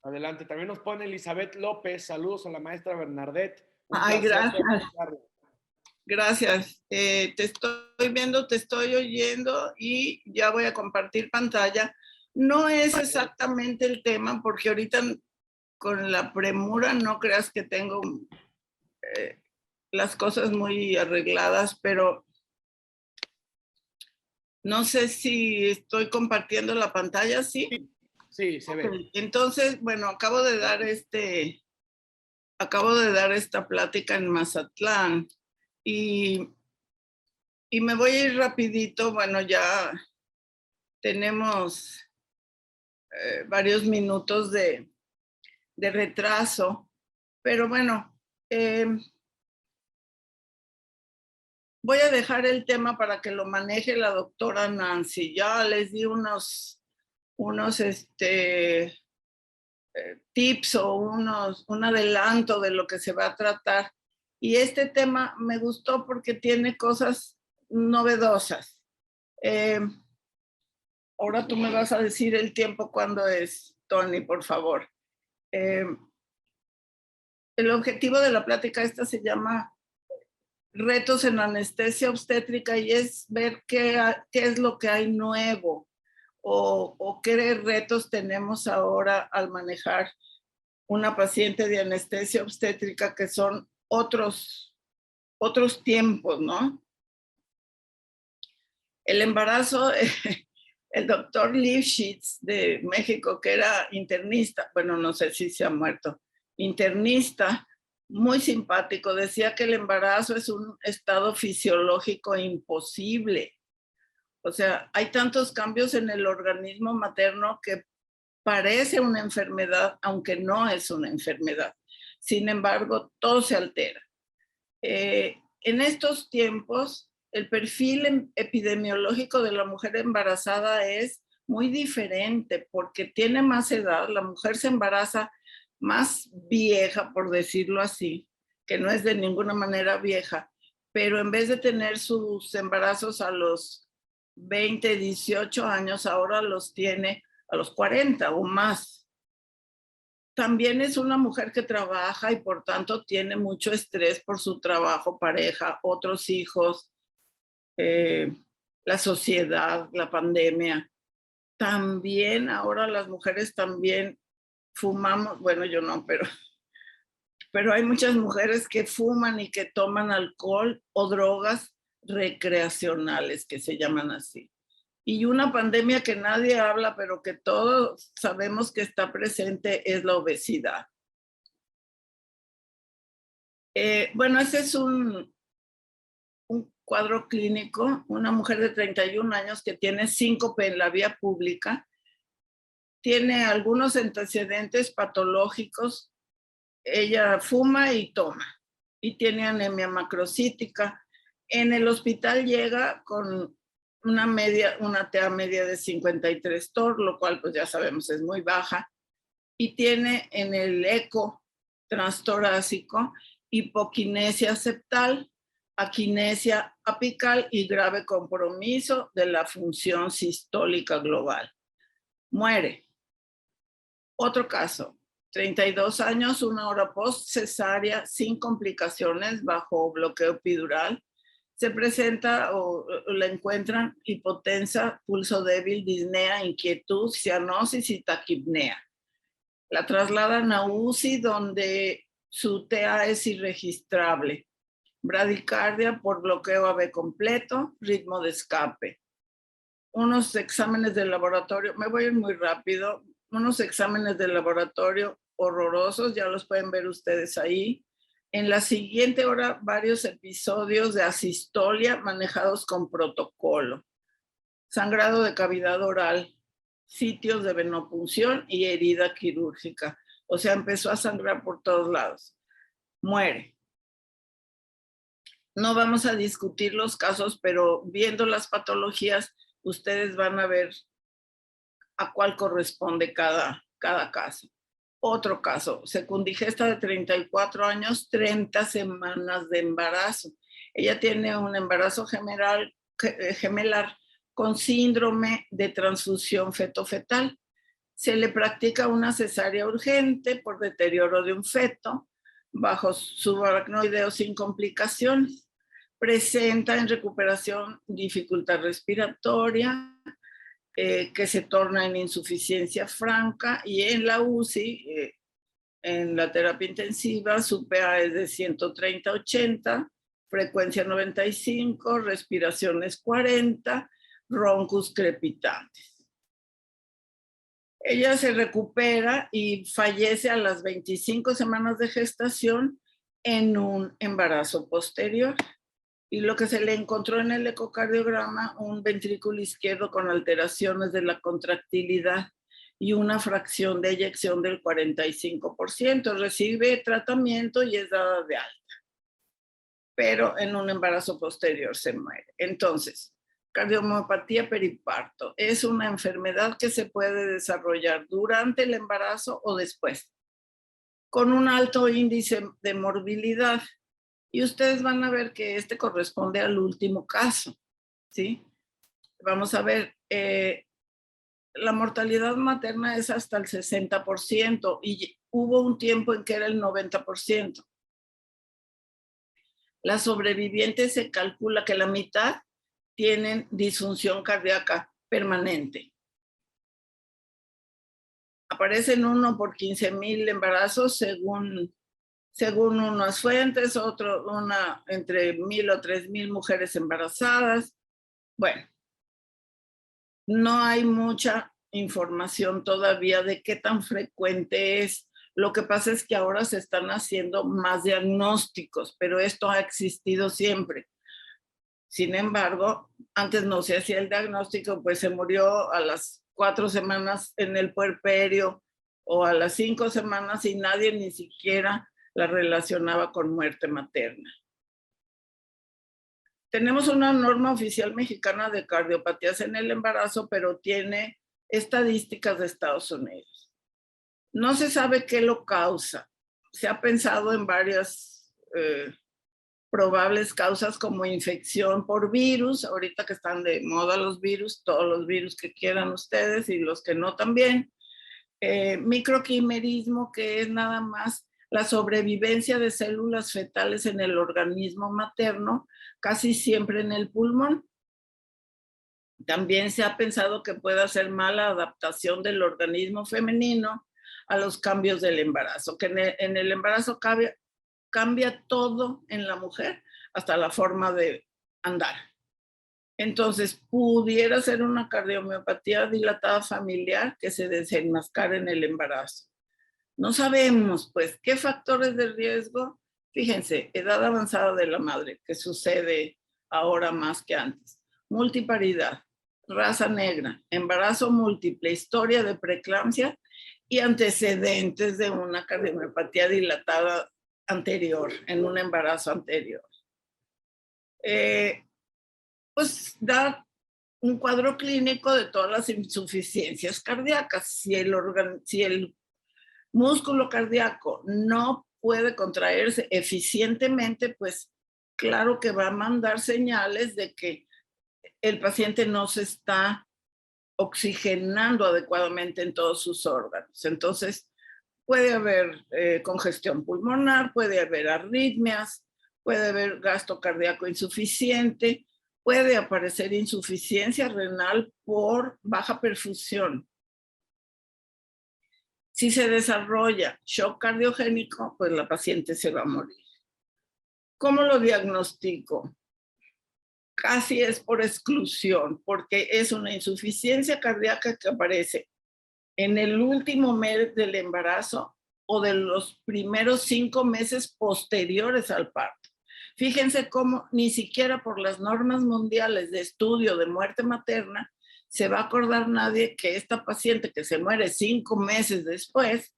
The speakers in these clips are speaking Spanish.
Adelante. También nos pone Elizabeth López. Saludos a la maestra Bernadette. Un Ay, placer gracias. escucharla. Gracias. Te estoy viendo, te estoy oyendo y ya voy a compartir pantalla. No es exactamente el tema porque ahorita con la premura no creas que tengo las cosas muy arregladas, pero no sé si estoy compartiendo la pantalla, ¿sí? Sí, se ve. Entonces, bueno, acabo de dar esta plática en Mazatlán y me voy a ir rapidito. Bueno, ya tenemos varios minutos de retraso, pero bueno, voy a dejar el tema para que lo maneje la doctora Nancy. Ya les di unos tips o un adelanto de lo que se va a tratar. Y este tema me gustó porque tiene cosas novedosas. Ahora tú me vas a decir el tiempo cuándo es, Tony, por favor. El objetivo de la plática esta se llama Retos en anestesia obstétrica y es ver qué es lo que hay nuevo o qué retos tenemos ahora al manejar una paciente de anestesia obstétrica, que son otros tiempos, ¿no? El embarazo, el doctor Lifshitz de México, que era internista, bueno, no sé si se ha muerto, internista, muy simpático, decía que el embarazo es un estado fisiológico imposible. O sea, hay tantos cambios en el organismo materno que parece una enfermedad, aunque no es una enfermedad. Sin embargo, todo se altera. En estos tiempos, el perfil epidemiológico de la mujer embarazada es muy diferente porque tiene más edad. La mujer se embaraza más vieja, por decirlo así, que no es de ninguna manera vieja, pero en vez de tener sus embarazos a los 20, 18 años, ahora los tiene a los 40 o más. También es una mujer que trabaja y por tanto tiene mucho estrés por su trabajo, pareja, otros hijos, la sociedad, la pandemia. También ahora las mujeres también fumamos, bueno, yo no, pero hay muchas mujeres que fuman y que toman alcohol o drogas recreacionales, que se llaman así. Y una pandemia que nadie habla, pero que todos sabemos que está presente, es la obesidad. Bueno, ese es un cuadro clínico, una mujer de 31 años que tiene síncope en la vía pública, tiene algunos antecedentes patológicos, ella fuma y toma, y tiene anemia macrocítica. En el hospital llega con una TA media de 53 TOR, lo cual pues ya sabemos es muy baja, y tiene en el eco transtorácico hipoquinesia septal, aquinesia apical y grave compromiso de la función sistólica global. Muere. Otro caso, 32 años, 1 hora post cesárea, sin complicaciones, bajo bloqueo epidural. Se presenta o la encuentran hipotensa, pulso débil, disnea, inquietud, cianosis y taquipnea. La trasladan a UCI, donde su TA es irregistrable. Bradicardia por bloqueo AB completo, ritmo de escape. Unos exámenes de laboratorio, me voy a ir muy rápido, unos exámenes de laboratorio horrorosos, ya los pueden ver ustedes ahí. En la siguiente hora, varios episodios de asistolia manejados con protocolo. Sangrado de cavidad oral, sitios de venopunción y herida quirúrgica. O sea, empezó a sangrar por todos lados. Muere. No vamos a discutir los casos, pero viendo las patologías, ustedes van a ver a cuál corresponde cada caso. Otro caso, secundigesta de 34 años, 30 semanas de embarazo. Ella tiene un embarazo gemelar con síndrome de transfusión feto-fetal. Se le practica una cesárea urgente por deterioro de un feto bajo subaracnoideo sin complicaciones. Presenta en recuperación dificultad respiratoria, que se torna en insuficiencia franca, y en la UCI, en la terapia intensiva, su PA es de 130-80, frecuencia 95, respiraciones 40, roncos crepitantes. Ella se recupera y fallece a las 25 semanas de gestación en un embarazo posterior. Y lo que se le encontró en el ecocardiograma, un ventrículo izquierdo con alteraciones de la contractilidad y una fracción de eyección del 45%. Recibe tratamiento y es dada de alta, pero en un embarazo posterior se muere. Entonces, cardiomiopatía periparto es una enfermedad que se puede desarrollar durante el embarazo o después, con un alto índice de morbilidad. Y ustedes van a ver que este corresponde al último caso, ¿sí? Vamos a ver, la mortalidad materna es hasta el 60% y hubo un tiempo en que era el 90%. Las sobrevivientes se calcula que la mitad tienen disfunción cardíaca permanente. Aparecen 1 por 15,000 embarazos según unas fuentes, una entre 1,000 o 3,000 mujeres embarazadas. Bueno, no hay mucha información todavía de qué tan frecuente es. Lo que pasa es que ahora se están haciendo más diagnósticos, pero esto ha existido siempre. Sin embargo, antes no se hacía el diagnóstico, pues se murió a las 4 semanas en el puerperio o a las 5 semanas y nadie ni siquiera la relacionaba con muerte materna. Tenemos una norma oficial mexicana de cardiopatías en el embarazo, pero tiene estadísticas de Estados Unidos. No se sabe qué lo causa. Se ha pensado en varias probables causas como infección por virus, ahorita que están de moda los virus, todos los virus que quieran ustedes y los que no también. Microquimerismo, que es nada más la sobrevivencia de células fetales en el organismo materno, casi siempre en el pulmón. También se ha pensado que puede hacer mala adaptación del organismo femenino a los cambios del embarazo, que en el embarazo cambia todo en la mujer, hasta la forma de andar. Entonces, pudiera ser una cardiomiopatía dilatada familiar que se desenmascara en el embarazo. No sabemos, pues, qué factores de riesgo. Fíjense, edad avanzada de la madre, que sucede ahora más que antes. Multiparidad, raza negra, embarazo múltiple, historia de preeclampsia y antecedentes de una cardiomiopatía dilatada anterior, en un embarazo anterior. Pues da un cuadro clínico de todas las insuficiencias cardíacas. Si el músculo cardíaco no puede contraerse eficientemente, pues claro que va a mandar señales de que el paciente no se está oxigenando adecuadamente en todos sus órganos. Entonces, puede haber congestión pulmonar, puede haber arritmias, puede haber gasto cardíaco insuficiente, puede aparecer insuficiencia renal por baja perfusión. Si se desarrolla shock cardiogénico, pues la paciente se va a morir. ¿Cómo lo diagnostico? Casi es por exclusión, porque es una insuficiencia cardíaca que aparece en el último mes del embarazo o de los primeros 5 meses posteriores al parto. Fíjense cómo ni siquiera por las normas mundiales de estudio de muerte materna se va a acordar nadie que esta paciente que se muere 5 meses después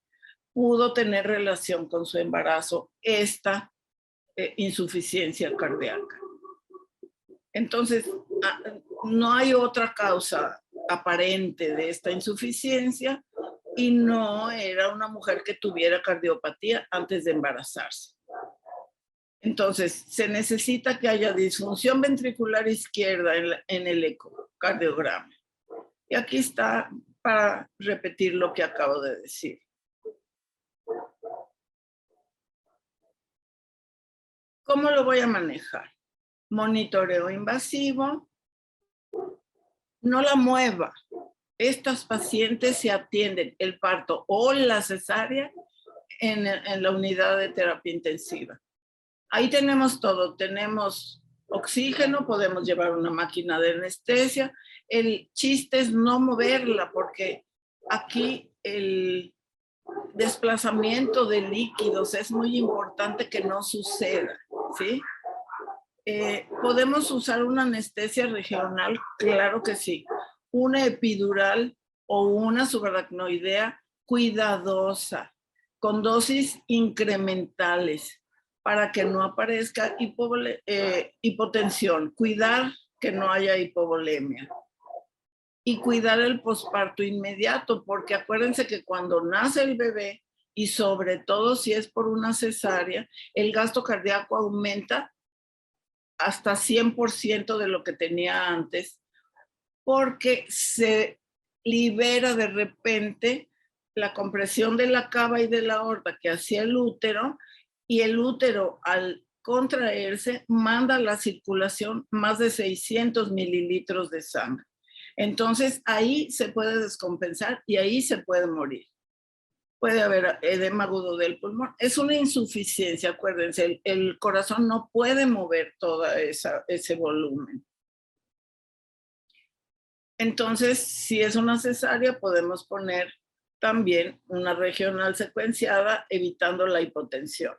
pudo tener relación con su embarazo, esta insuficiencia cardíaca. Entonces, no hay otra causa aparente de esta insuficiencia y no era una mujer que tuviera cardiopatía antes de embarazarse. Entonces, se necesita que haya disfunción ventricular izquierda en el ecocardiograma. Y aquí está para repetir lo que acabo de decir. ¿Cómo lo voy a manejar? Monitoreo invasivo. No la mueva. Estas pacientes se atienden el parto o la cesárea en la unidad de terapia intensiva. Ahí tenemos todo. Tenemos oxígeno, podemos llevar una máquina de anestesia. El chiste es no moverla porque aquí el desplazamiento de líquidos es muy importante que no suceda, ¿sí? ¿Podemos usar una anestesia regional? Claro que sí. Una epidural o una subaracnoidea cuidadosa, con dosis incrementales, para que no aparezca hipotensión. Cuidar que no haya hipovolemia. Y cuidar el posparto inmediato, porque acuérdense que cuando nace el bebé, y sobre todo si es por una cesárea, el gasto cardíaco aumenta hasta 100% de lo que tenía antes, porque se libera de repente la compresión de la cava y de la aorta que hacía el útero, y el útero al contraerse manda a la circulación más de 600 mililitros de sangre. Entonces ahí se puede descompensar y ahí se puede morir. Puede haber edema agudo del pulmón. Es una insuficiencia, acuérdense, el corazón no puede mover todo ese volumen. Entonces, si es una cesárea, podemos poner también una regional secuenciada, evitando la hipotensión.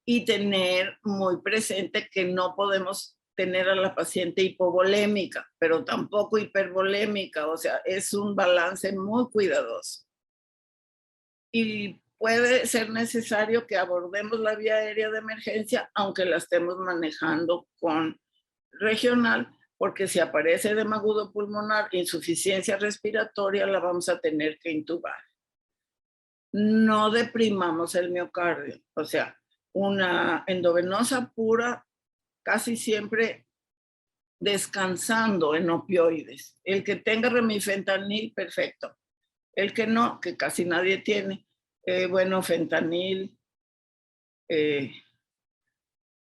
Y tener muy presente que no podemos tener a la paciente hipovolémica, pero tampoco hipervolémica, o sea, es un balance muy cuidadoso. Y puede ser necesario que abordemos la vía aérea de emergencia, aunque la estemos manejando con regional, porque si aparece edema agudo pulmonar, insuficiencia respiratoria, la vamos a tener que intubar. No deprimamos el miocardio, o sea, una endovenosa pura, casi siempre descansando en opioides. El que tenga remifentanil, perfecto. El que no, que casi nadie tiene, bueno, fentanil,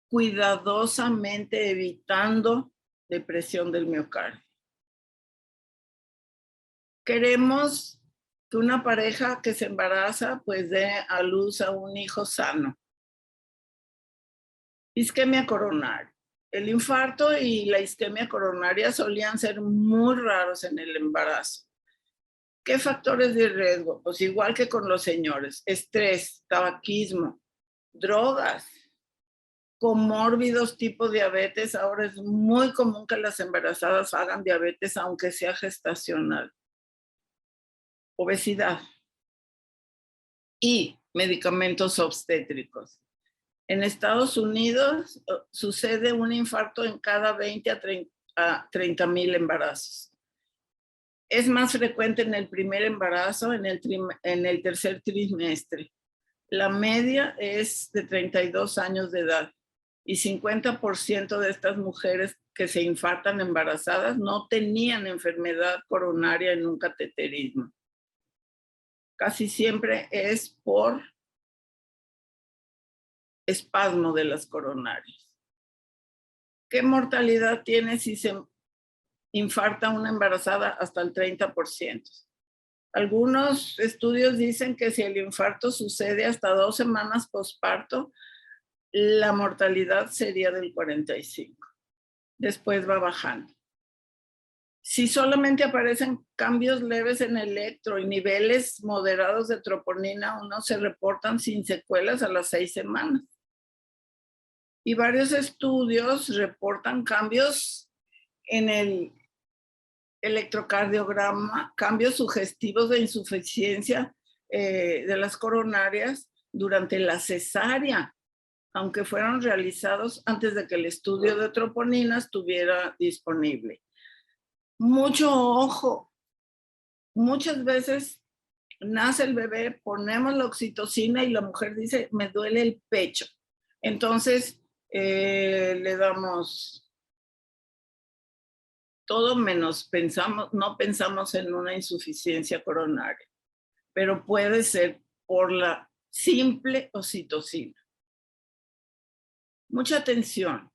cuidadosamente evitando depresión del miocardio. Queremos que una pareja que se embaraza pues dé a luz a un hijo sano. Isquemia coronaria. El infarto y la isquemia coronaria solían ser muy raros en el embarazo. ¿Qué factores de riesgo? Pues igual que con los señores, estrés, tabaquismo, drogas, comórbidos tipo diabetes. Ahora es muy común que las embarazadas hagan diabetes aunque sea gestacional. Obesidad y medicamentos obstétricos. En Estados Unidos sucede un infarto en cada 20 a 30,000 embarazos. Es más frecuente en el primer embarazo, en el tercer trimestre. La media es de 32 años de edad y 50% de estas mujeres que se infartan embarazadas no tenían enfermedad coronaria en un cateterismo. Casi siempre es por espasmo de las coronarias. ¿Qué mortalidad tiene si se infarta una embarazada? Hasta el 30%. Algunos estudios dicen que si el infarto sucede hasta 2 semanas posparto, la mortalidad sería del 45%. Después va bajando. Si solamente aparecen cambios leves en electro y niveles moderados de troponina 1, se reportan sin secuelas a las 6 semanas. Y varios estudios reportan cambios en el electrocardiograma, cambios sugestivos de insuficiencia de las coronarias durante la cesárea, aunque fueron realizados antes de que el estudio de troponina estuviera disponible. Mucho ojo. Muchas veces nace el bebé, ponemos la oxitocina y la mujer dice, me duele el pecho. Entonces le damos todo menos no pensamos en una insuficiencia coronaria, pero puede ser por la simple oxitocina. Mucha atención.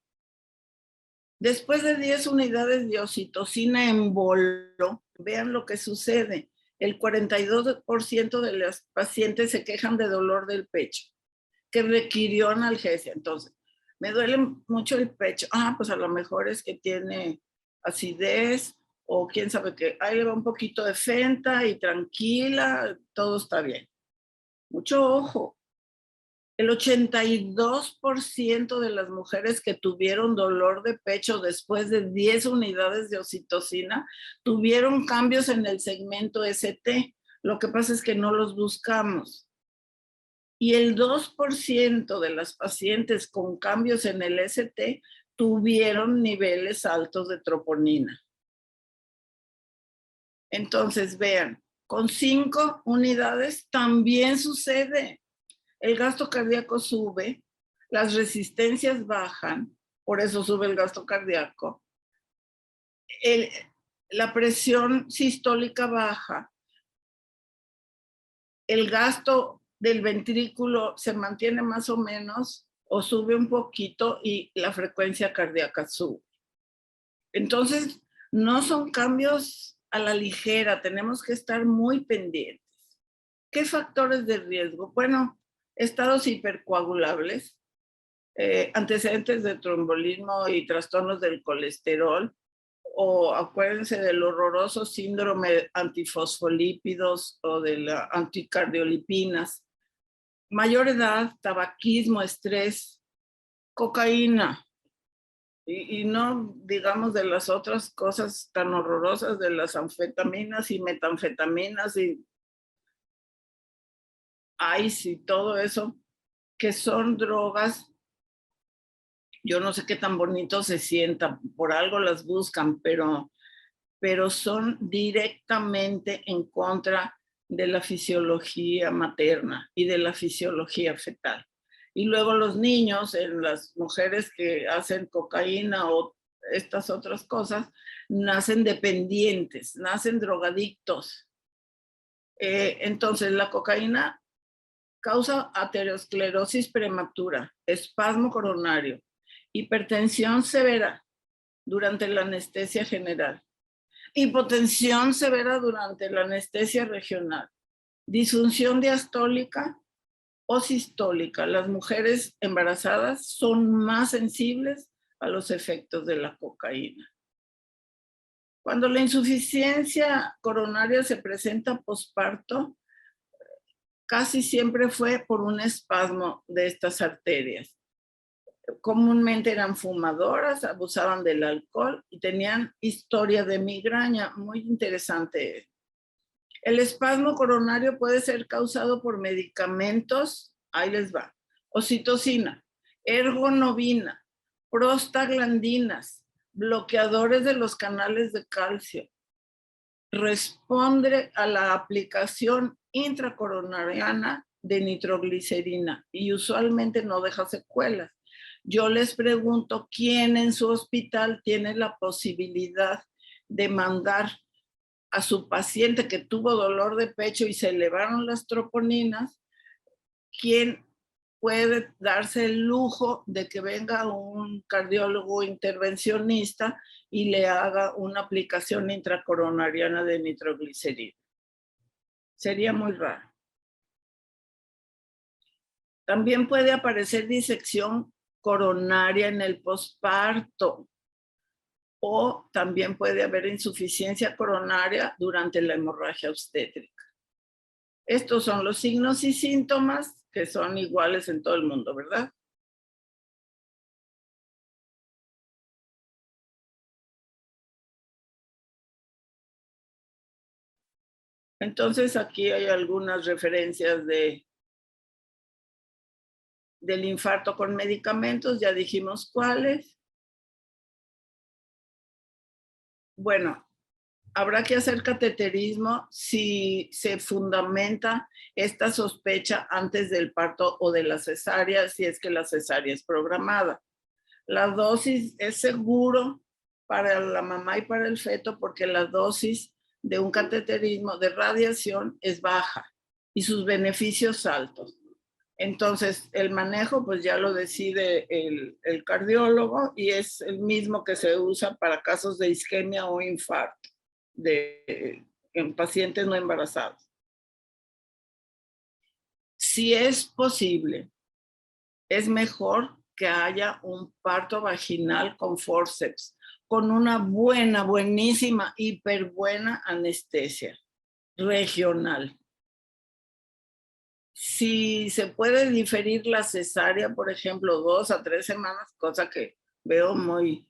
Después de 10 unidades de oxitocina en bolo, vean lo que sucede. El 42% de las pacientes se quejan de dolor del pecho, que requirió analgesia. Entonces, me duele mucho el pecho. Pues a lo mejor es que tiene acidez o quién sabe qué. Ahí le va un poquito de Fenta y tranquila, todo está bien. Mucho ojo. El 82% de las mujeres que tuvieron dolor de pecho después de 10 unidades de oxitocina tuvieron cambios en el segmento ST. Lo que pasa es que no los buscamos. Y el 2% de las pacientes con cambios en el ST tuvieron niveles altos de troponina. Entonces, vean, con 5 unidades también sucede. El gasto cardíaco sube, las resistencias bajan, por eso sube el gasto cardíaco. La presión sistólica baja, el gasto del ventrículo se mantiene más o menos o sube un poquito y la frecuencia cardíaca sube. Entonces, no son cambios a la ligera, tenemos que estar muy pendientes. ¿Qué factores de riesgo? Bueno, estados hipercoagulables, antecedentes de trombolismo y trastornos del colesterol, o acuérdense del horroroso síndrome antifosfolípidos o de las anticardiolipinas, mayor edad, tabaquismo, estrés, cocaína, y no digamos de las otras cosas tan horrorosas de las anfetaminas y metanfetaminas y ice y todo eso, que son drogas. Yo no sé qué tan bonito se sientan, por algo las buscan, pero son directamente en contra de la fisiología materna y de la fisiología fetal. Y luego los niños, en las mujeres que hacen cocaína o estas otras cosas, nacen dependientes, nacen drogadictos. Entonces, la cocaína causa aterosclerosis prematura, espasmo coronario, hipertensión severa durante la anestesia general, hipotensión severa durante la anestesia regional, disfunción diastólica o sistólica. Las mujeres embarazadas son más sensibles a los efectos de la cocaína. Cuando la insuficiencia coronaria se presenta posparto, casi siempre fue por un espasmo de estas arterias. Comúnmente eran fumadoras, abusaban del alcohol y tenían historia de migraña. Muy interesante. El espasmo coronario puede ser causado por medicamentos, ahí les va, oxitocina, ergonovina, prostaglandinas, bloqueadores de los canales de calcio. Responde a la aplicación intracoronariana de nitroglicerina y usualmente no deja secuelas. Yo les pregunto, ¿quién en su hospital tiene la posibilidad de mandar a su paciente que tuvo dolor de pecho y se elevaron las troponinas? ¿Quién puede darse el lujo de que venga un cardiólogo intervencionista y le haga una aplicación intracoronariana de nitroglicerina? Sería muy raro. También puede aparecer disección coronaria en el posparto, o también puede haber insuficiencia coronaria durante la hemorragia obstétrica. Estos son los signos y síntomas que son iguales en todo el mundo, ¿verdad? Entonces aquí hay algunas referencias del infarto con medicamentos, ya dijimos cuáles. Bueno, habrá que hacer cateterismo si se fundamenta esta sospecha antes del parto o de la cesárea, si es que la cesárea es programada. La dosis es seguro para la mamá y para el feto porque la dosis de un cateterismo de radiación es baja y sus beneficios altos. Entonces, el manejo pues ya lo decide el cardiólogo y es el mismo que se usa para casos de isquemia o infarto en pacientes no embarazados. Si es posible, es mejor que haya un parto vaginal con forceps, con una buenísima, hiper buena anestesia regional. Si se puede diferir la cesárea, por ejemplo, 2 a 3 semanas, cosa que veo muy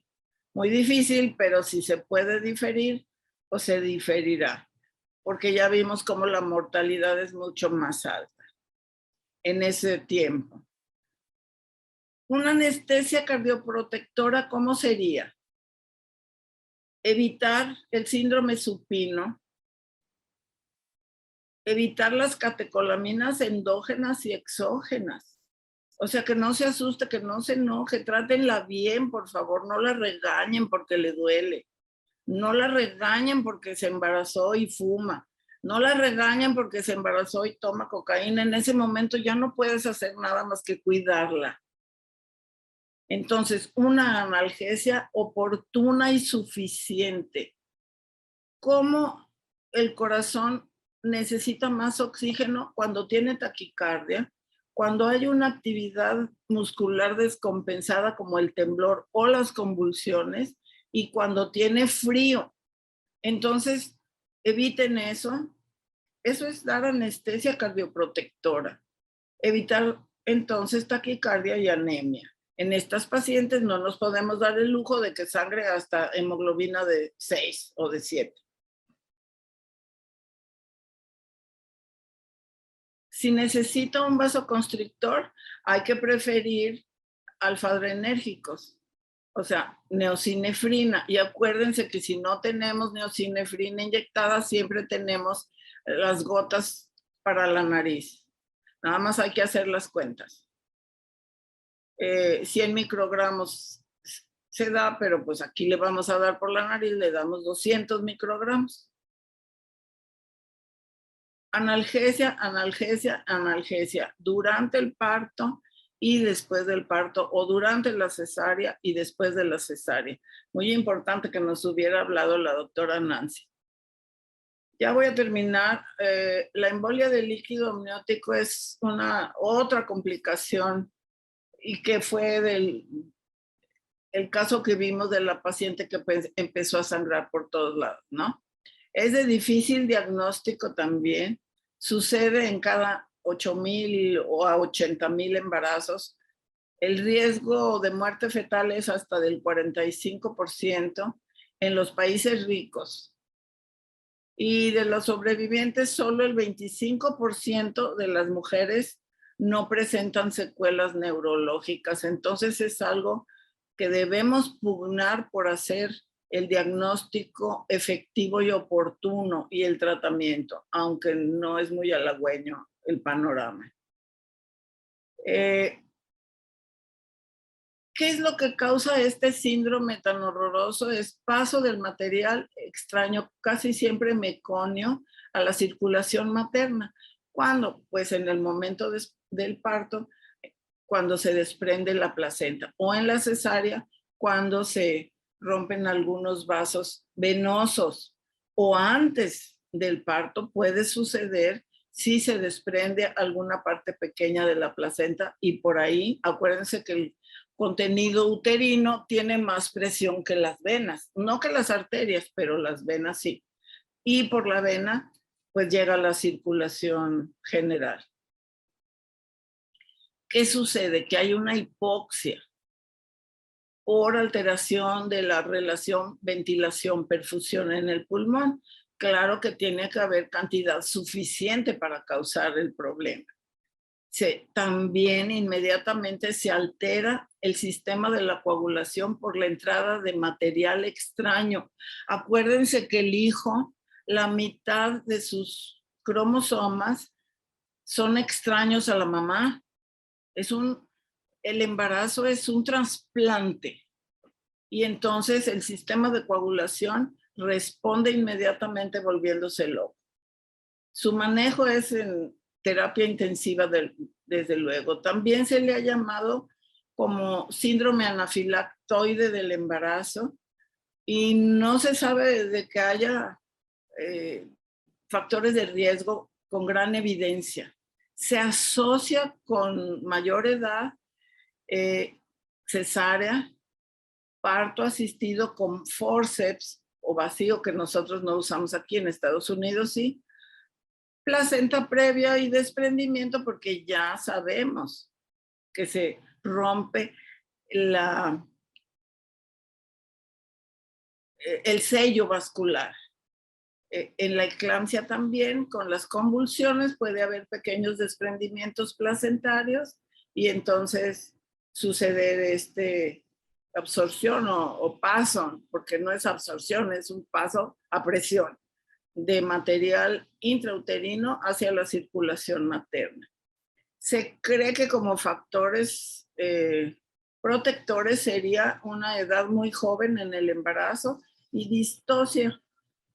difícil, pero si se puede diferir, pues se diferirá, porque ya vimos cómo la mortalidad es mucho más alta en ese tiempo. Una anestesia cardioprotectora, ¿cómo sería? Evitar el síndrome supino, evitar las catecolaminas endógenas y exógenas. O sea, que no se asuste, que no se enoje, trátenla bien, por favor, no la regañen porque le duele. No la regañen porque se embarazó y fuma. No la regañen porque se embarazó y toma cocaína. En ese momento ya no puedes hacer nada más que cuidarla. Entonces, una analgesia oportuna y suficiente. ¿Cómo el corazón necesita más oxígeno cuando tiene taquicardia? Cuando hay una actividad muscular descompensada como el temblor o las convulsiones y cuando tiene frío. Entonces, eviten eso. Eso es dar anestesia cardioprotectora. Evitar entonces taquicardia y anemia. En estas pacientes no nos podemos dar el lujo de que sangre hasta hemoglobina de 6 o de 7. Si necesita un vasoconstrictor, hay que preferir alfa-adrenérgicos, o sea, neosinefrina. Y acuérdense que si no tenemos neosinefrina inyectada, siempre tenemos las gotas para la nariz. Nada más hay que hacer las cuentas. 100 microgramos se da, pero pues aquí le vamos a dar por la nariz, le damos 200 microgramos. Analgesia, analgesia, analgesia durante el parto y después del parto, o durante la cesárea y después de la cesárea. Muy importante que nos hubiera hablado la doctora Nancy. Ya voy a terminar. La embolia del líquido amniótico es otra complicación y que fue el caso que vimos de la paciente que empezó a sangrar por todos lados, ¿no? Es de difícil diagnóstico también. Sucede en cada 8,000 o a 80,000 embarazos. El riesgo de muerte fetal es hasta del 45% en los países ricos. Y de los sobrevivientes, solo el 25% de las mujeres no presentan secuelas neurológicas. Entonces es algo que debemos pugnar por hacer el diagnóstico efectivo y oportuno y el tratamiento, aunque no es muy halagüeño el panorama. ¿Qué es lo que causa este síndrome tan horroroso? Es paso del material extraño, casi siempre meconio, a la circulación materna. ¿Cuándo? Pues en el momento del parto, cuando se desprende la placenta, o en la cesárea, cuando se rompen algunos vasos venosos, o antes del parto puede suceder si se desprende alguna parte pequeña de la placenta, y por ahí, acuérdense que el contenido uterino tiene más presión que las venas, no que las arterias, pero las venas sí. Y por la vena, pues llega la circulación general. ¿Qué sucede? Que hay una hipoxia por alteración de la relación ventilación-perfusión en el pulmón. Claro que tiene que haber cantidad suficiente para causar el problema. También inmediatamente se altera el sistema de la coagulación por la entrada de material extraño. Acuérdense que el hijo, la mitad de sus cromosomas son extraños a la mamá. El embarazo es un trasplante y entonces el sistema de coagulación responde inmediatamente volviéndose loco. Su manejo es en terapia intensiva, desde luego. También se le ha llamado como síndrome anafilactoide del embarazo, y no se sabe de que haya factores de riesgo con gran evidencia. Se asocia con mayor edad, cesárea, parto asistido con forceps o vacío, que nosotros no usamos aquí en Estados Unidos, sí, placenta previa y desprendimiento, porque ya sabemos que se rompe el sello vascular. En la eclampsia también, con las convulsiones, puede haber pequeños desprendimientos placentarios y entonces suceder absorción o paso, porque no es absorción, es un paso a presión de material intrauterino hacia la circulación materna. Se cree que como factores protectores sería una edad muy joven en el embarazo y distocia.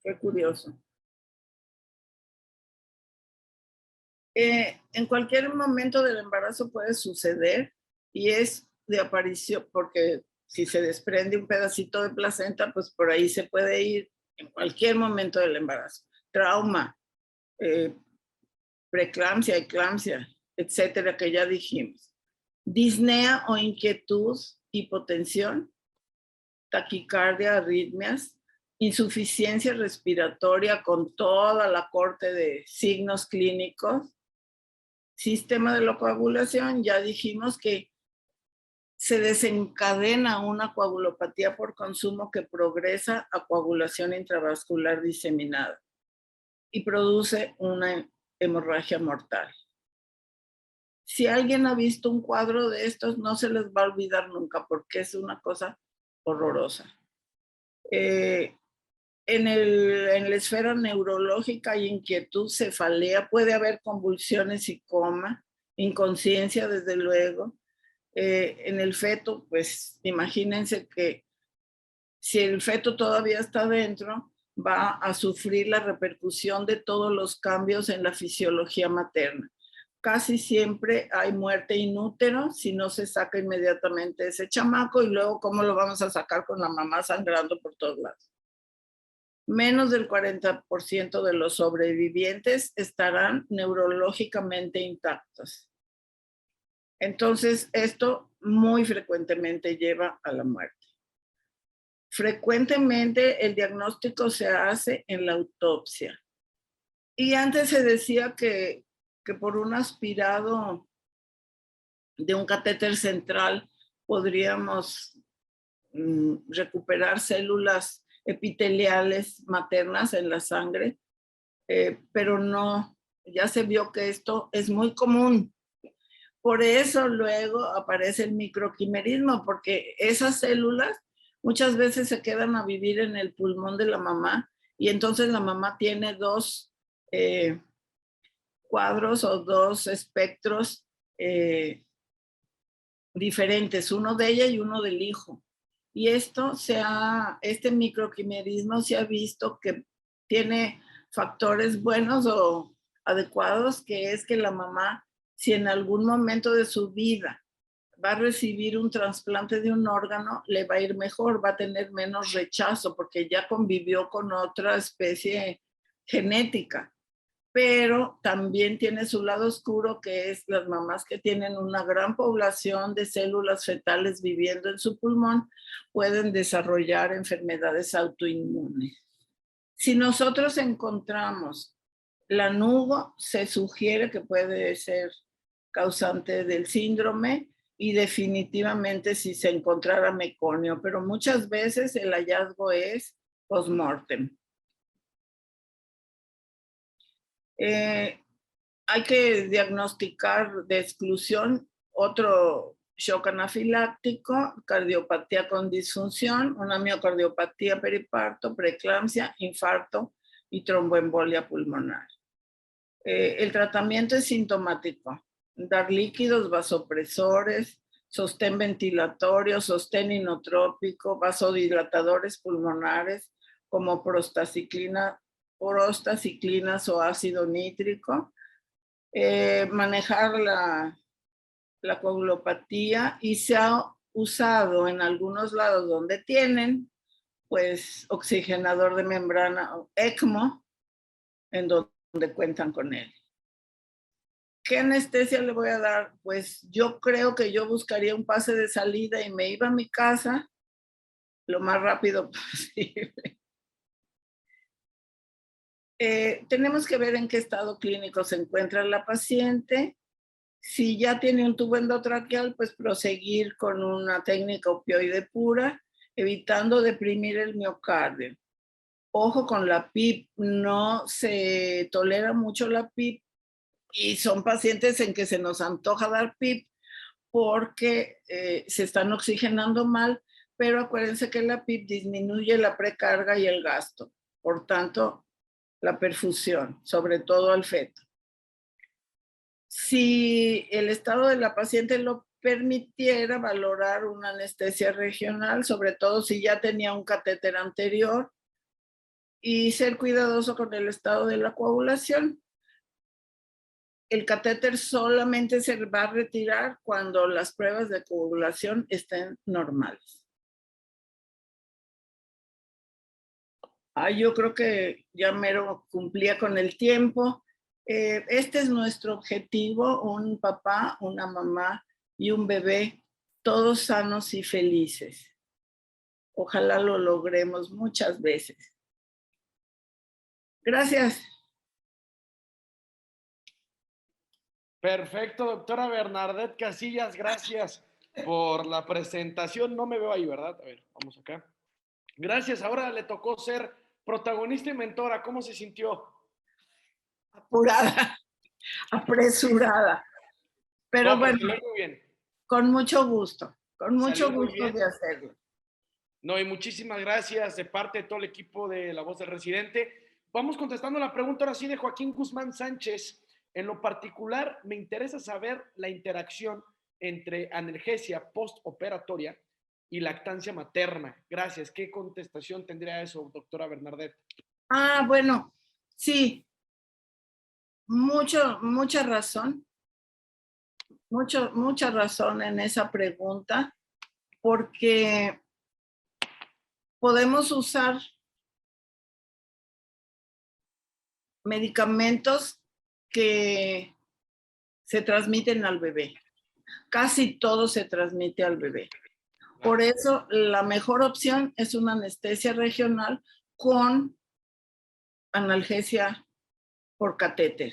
Qué curioso. En cualquier momento del embarazo puede suceder y es de aparición, porque si se desprende un pedacito de placenta, pues por ahí se puede ir en cualquier momento del embarazo. Trauma, preeclampsia, eclampsia, etcétera, que ya dijimos. Disnea o inquietud, hipotensión, taquicardia, arritmias, insuficiencia respiratoria con toda la corte de signos clínicos. Sistema de la coagulación, ya dijimos que se desencadena una coagulopatía por consumo que progresa a coagulación intravascular diseminada y produce una hemorragia mortal. Si alguien ha visto un cuadro de estos, no se les va a olvidar nunca, porque es una cosa horrorosa. En la esfera neurológica hay inquietud, cefalea, puede haber convulsiones y coma, inconsciencia, desde luego. En el feto, pues imagínense que si el feto todavía está dentro, va a sufrir la repercusión de todos los cambios en la fisiología materna. Casi siempre hay muerte in útero si no se saca inmediatamente ese chamaco, y luego cómo lo vamos a sacar con la mamá sangrando por todos lados. Menos del 40% de los sobrevivientes estarán neurológicamente intactos. Entonces, esto muy frecuentemente lleva a la muerte. Frecuentemente el diagnóstico se hace en la autopsia. Y antes se decía que por un aspirado de un catéter central podríamos recuperar células epiteliales maternas en la sangre, pero no, ya se vio que esto es muy común. Por eso luego aparece el microquimerismo, porque esas células muchas veces se quedan a vivir en el pulmón de la mamá, y entonces la mamá tiene dos cuadros o dos espectros diferentes, uno de ella y uno del hijo. Y este microquimerismo se ha visto que tiene factores buenos o adecuados, que es que la mamá, si en algún momento de su vida va a recibir un trasplante de un órgano, le va a ir mejor, va a tener menos rechazo porque ya convivió con otra especie genética. Pero también tiene su lado oscuro, que es las mamás que tienen una gran población de células fetales viviendo en su pulmón, pueden desarrollar enfermedades autoinmunes. Si nosotros encontramos lanugo, se sugiere que puede ser causante del síndrome, y definitivamente si se encontrara meconio, pero muchas veces el hallazgo es post-mortem. Hay que diagnosticar de exclusión otro shock anafiláctico, cardiopatía con disfunción, una miocardiopatía periparto, preeclampsia, infarto y tromboembolia pulmonar. El tratamiento es sintomático: dar líquidos vasopresores, sostén ventilatorio, sostén inotrópico, vasodilatadores pulmonares como prostaciclinas o ácido nítrico, manejar la coagulopatía, y se ha usado en algunos lados donde tienen pues oxigenador de membrana o ECMO, en donde cuentan con él. ¿Qué anestesia le voy a dar? Pues yo creo que yo buscaría un pase de salida y me iba a mi casa lo más rápido posible. Tenemos que ver en qué estado clínico se encuentra la paciente. Si ya tiene un tubo endotraqueal, pues proseguir con una técnica opioide pura, evitando deprimir el miocardio. Ojo con la PIP, no se tolera mucho la PIP y son pacientes en que se nos antoja dar PIP porque se están oxigenando mal, pero acuérdense que la PIP disminuye la precarga y el gasto, por tanto, la perfusión, sobre todo al feto. Si el estado de la paciente lo permitiera, valorar una anestesia regional, sobre todo si ya tenía un catéter anterior, y ser cuidadoso con el estado de la coagulación. El catéter solamente se va a retirar cuando las pruebas de coagulación estén normales. Yo creo que ya mero cumplía con el tiempo. Este es nuestro objetivo, un papá, una mamá y un bebé, todos sanos y felices. Ojalá lo logremos muchas veces. Gracias. Perfecto, doctora Bernadette Casillas, gracias por la presentación. No me veo ahí, ¿verdad? A ver, vamos acá. Gracias, ahora le tocó ser protagonista y mentora. ¿Cómo se sintió? Apurada, apresurada. Pero No, bueno, muy bien. con mucho gusto Salió muy de bien. hacerlo. No, y muchísimas gracias de parte de todo el equipo de La Voz del Residente. Vamos contestando la pregunta ahora sí de Joaquín Guzmán Sánchez. En lo particular, me interesa saber la interacción entre analgesia postoperatoria y lactancia materna. Gracias. ¿Qué contestación tendría eso, doctora Bernadette? Bueno, sí, mucha razón. Mucha razón en esa pregunta, porque podemos usar medicamentos que se transmiten al bebé. Casi todo se transmite al bebé. Por eso, la mejor opción es una anestesia regional con analgesia por catéter.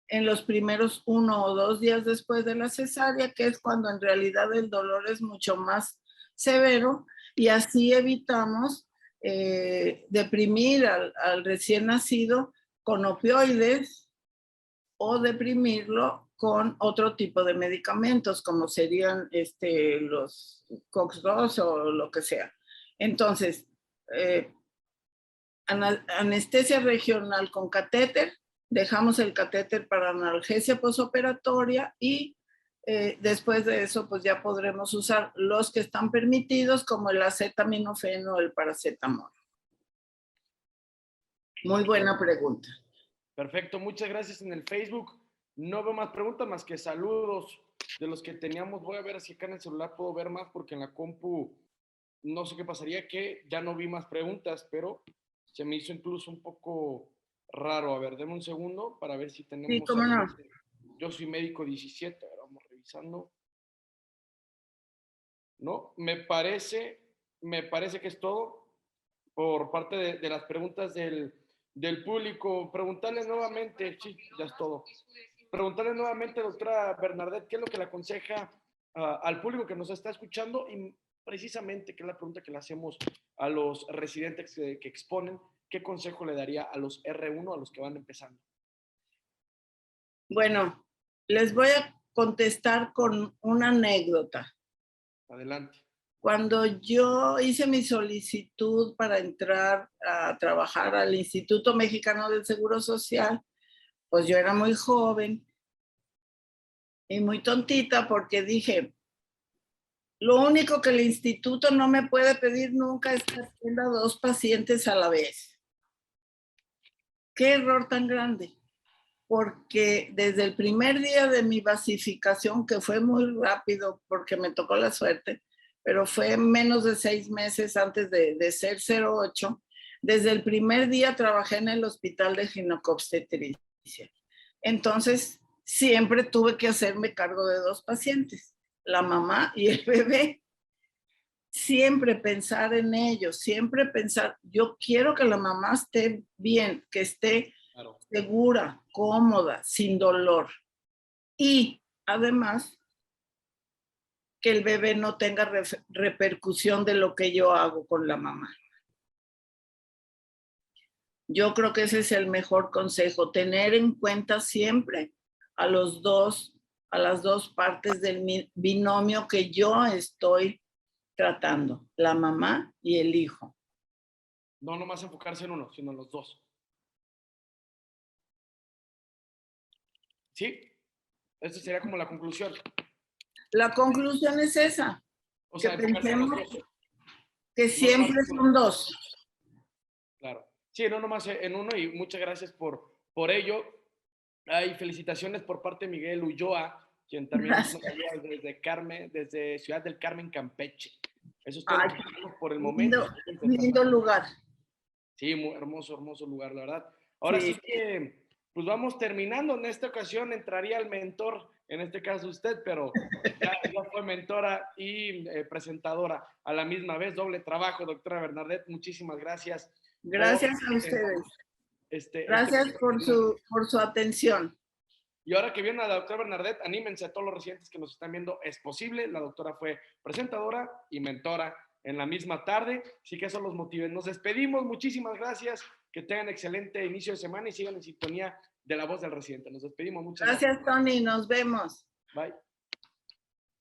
En los primeros 1 o 2 días después de la cesárea, que es cuando en realidad el dolor es mucho más severo, y así evitamos deprimir al recién nacido con opioides o deprimirlo con otro tipo de medicamentos, como serían los COX-2 o lo que sea. Entonces, anestesia regional con catéter, dejamos el catéter para analgesia posoperatoria y después de eso pues ya podremos usar los que están permitidos como el acetaminofeno o el paracetamol. Muy buena pregunta. Perfecto, muchas gracias en el Facebook. No veo más preguntas más que saludos de los que teníamos. Voy a ver si acá en el celular puedo ver más porque en la compu no sé qué pasaría, que ya no vi más preguntas, pero se me hizo incluso un poco raro. A ver, denme un segundo para ver si tenemos... Sí, cómo no. Yo soy médico 17, ahora vamos revisando. No, me parece que es todo por parte de las preguntas del público. Preguntarle nuevamente, sí, ya es todo. Preguntarle nuevamente, doctora Bernadette, ¿qué es lo que le aconseja al público que nos está escuchando? Y precisamente, que es la pregunta que le hacemos a los residentes que exponen, ¿qué consejo le daría a los R1, a los que van empezando? Bueno, les voy a contestar con una anécdota. Adelante. Cuando yo hice mi solicitud para entrar a trabajar al Instituto Mexicano del Seguro Social, pues yo era muy joven. y muy tontita porque dije, lo único que el instituto no me puede pedir nunca es que atienda 2 pacientes a la vez. Qué error tan grande, porque desde el primer día de mi basificación, que fue muy rápido porque me tocó la suerte, pero fue menos de 6 meses antes de ser 08, desde el primer día trabajé en el hospital de ginecobstetricia. Entonces, siempre tuve que hacerme cargo de 2 pacientes, la mamá y el bebé. Siempre pensar en ellos, siempre pensar, yo quiero que la mamá esté bien, que esté segura, cómoda, sin dolor. Y además, que el bebé no tenga repercusión de lo que yo hago con la mamá. Yo creo que ese es el mejor consejo, tener en cuenta siempre a las dos partes del binomio que yo estoy tratando, la mamá y el hijo. No nomás enfocarse en uno, sino en los dos. ¿Sí? Esa sería como la conclusión. La conclusión es esa, O que sea, enfocarse en los pensemos dos. que siempre son 2. Claro. Sí, no nomás en uno y muchas gracias por ello. Hay felicitaciones por parte de Miguel Ulloa, quien también nos ayuda desde Ciudad del Carmen, Campeche. Eso es todo lo que tenemos por el momento. Lindo lugar. Sí, muy hermoso, hermoso lugar, la verdad. Ahora Sí. sí que, pues vamos terminando. En esta ocasión entraría el mentor, en este caso usted, pero ya fue mentora y presentadora a la misma vez. Doble trabajo, doctora Bernadette. Muchísimas gracias. Gracias a ustedes. Gracias por su atención. Y ahora que viene la doctora Bernadette, anímense a todos los residentes que nos están viendo. Es posible. La doctora fue presentadora y mentora en la misma tarde. Así que eso los motive. Nos despedimos. Muchísimas gracias. Que tengan excelente inicio de semana y sigan en sintonía de La Voz del Residente. Nos despedimos. Muchas gracias. Gracias, Tony. Nos vemos. Bye.